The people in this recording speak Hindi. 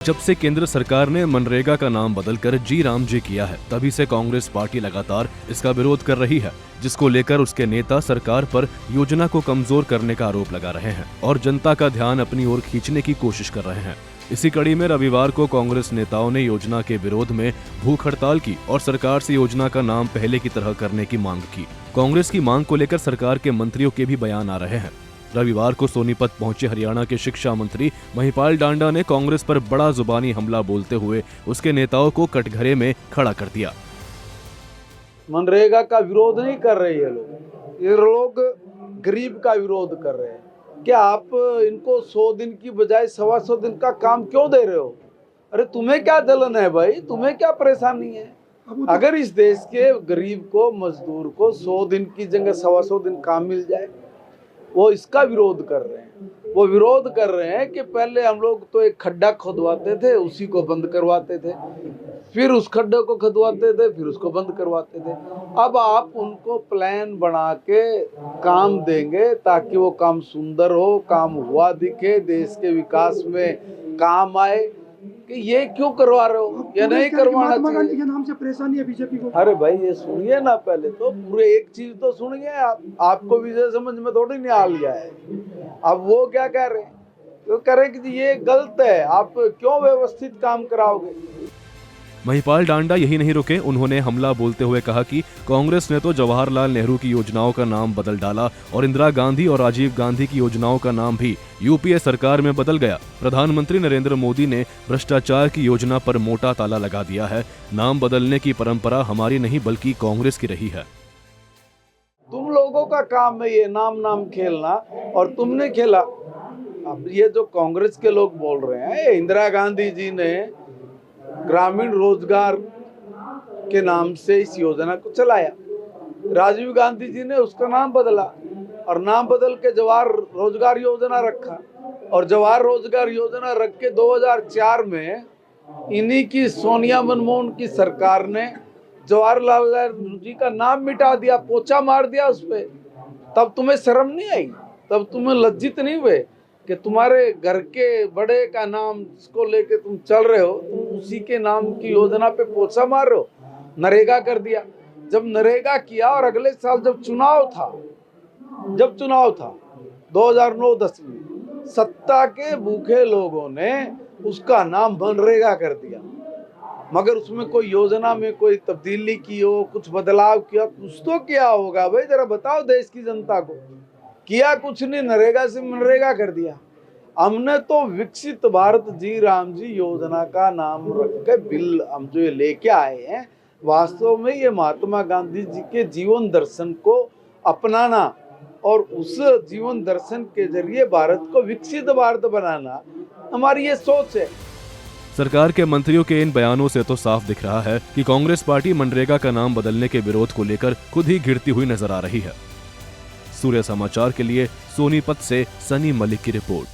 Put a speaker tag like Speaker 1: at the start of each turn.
Speaker 1: जब से केंद्र सरकार ने मनरेगा का नाम बदलकर जी राम जी किया है, तभी से कांग्रेस पार्टी लगातार इसका विरोध कर रही है, जिसको लेकर उसके नेता सरकार पर योजना को कमजोर करने का आरोप लगा रहे हैं और जनता का ध्यान अपनी ओर खींचने की कोशिश कर रहे हैं। इसी कड़ी में रविवार को कांग्रेस नेताओं ने योजना के विरोध में भूख हड़ताल की और सरकार से योजना का नाम पहले की तरह करने की मांग की। कांग्रेस की मांग को लेकर सरकार के मंत्रियों के भी बयान आ रहे हैं। रविवार को सोनीपत पहुंचे हरियाणा के शिक्षा मंत्री महिपाल डांडा ने कांग्रेस पर बड़ा जुबानी हमला बोलते हुए उसके नेताओं को कटघरे में खड़ा कर दिया।
Speaker 2: मनरेगा का विरोध नहीं कर रहे ये लोग गरीब का विरोध कर रहे हैं। क्या आप इनको 100 दिन की बजाय 125 दिन का काम क्यों दे रहे हो? अरे तुम्हें क्या जलन है भाई, तुम्हें क्या परेशानी है? अगर इस देश के गरीब को, मजदूर को 100 दिन की जगह 125 दिन काम मिल जाए, वो इसका विरोध कर रहे हैं। वो विरोध कर रहे हैं कि पहले हम लोग तो एक खड्डा खुदवाते थे, उसी को बंद करवाते थे, फिर उस खड्डे को खुदवाते थे, फिर उसको बंद करवाते थे। अब आप उनको प्लान बना के काम देंगे ताकि वो काम सुंदर हो, काम हुआ दिखे, देश के विकास में काम आए। कि ये क्यों करवा रहे हो? ये नहीं करवाना चाहिए।
Speaker 3: महात्मा गांधी के नाम से परेशानी है बीजेपी को।
Speaker 2: अरे भाई ये सुनिए ना, पहले तो पूरे एक चीज तो सुनिए आप। आपको विजय समझ में थोड़ी नहीं आ लिया है। अब वो क्या कह रहे हैं? तो कह रहे कि ये गलत है, आप क्यों व्यवस्थित काम कराओगे?
Speaker 1: महिपाल डांडा यही नहीं रुके, उन्होंने हमला बोलते हुए कहा कि कांग्रेस ने तो जवाहरलाल नेहरू की योजनाओं का नाम बदल डाला और इंदिरा गांधी और राजीव गांधी की योजनाओं का नाम भी यूपीए सरकार में बदल गया। प्रधानमंत्री नरेंद्र मोदी ने भ्रष्टाचार की योजना पर मोटा ताला लगा दिया है। नाम बदलने की परंपरा हमारी नहीं बल्कि कांग्रेस की रही है।
Speaker 2: तुम लोगों का काम है ये नाम खेलना, और तुमने खेला। अब ये जो कांग्रेस के लोग बोल रहे हैं, इंदिरा गांधी जी ने ग्रामीण रोजगार के नाम से इस योजना को चलाया, राजीव गांधी जी ने उसका नाम बदला और नाम बदल के जवाहर रोजगार योजना रखा, और जवाहर रोजगार योजना रख के 2004 में इन्हीं की सोनिया मनमोहन की सरकार ने जवाहरलाल नेहरू जी का नाम मिटा दिया, पोछा मार दिया उस पे। तब तुम्हें शर्म नहीं आई? तब तुम्हें लज्जित नहीं हुए कि तुम्हारे घर के बड़े का नाम जिसको लेके तुम चल रहे हो, तुम उसी के नाम की योजना पे पोछा मार रहे हो? नरेगा कर दिया। जब नरेगा किया और अगले साल जब चुनाव था 2009-10 में, सत्ता के भूखे लोगों ने उसका नाम मनरेगा कर दिया, मगर उसमें कोई योजना में कोई तब्दीली की हो, कुछ बदलाव किया, कुछ तो किया होगा भाई, जरा बताओ देश की जनता को। किया कुछ नहीं, नरेगा से मनरेगा कर दिया। हमने तो विकसित भारत जी राम जी योजना का नाम रख के बिल हम जो ये लेके आए हैं, वास्तव में ये महात्मा गांधी जी के जीवन दर्शन को अपनाना और उस जीवन दर्शन के जरिए भारत को विकसित भारत बनाना, हमारी ये सोच है।
Speaker 1: सरकार के मंत्रियों के इन बयानों से तो साफ दिख रहा है कि कांग्रेस पार्टी मनरेगा का नाम बदलने के विरोध को लेकर खुद ही घिरती हुई नजर आ रही है। सूर्य समाचार के लिए सोनीपत से सनी मलिक की रिपोर्ट।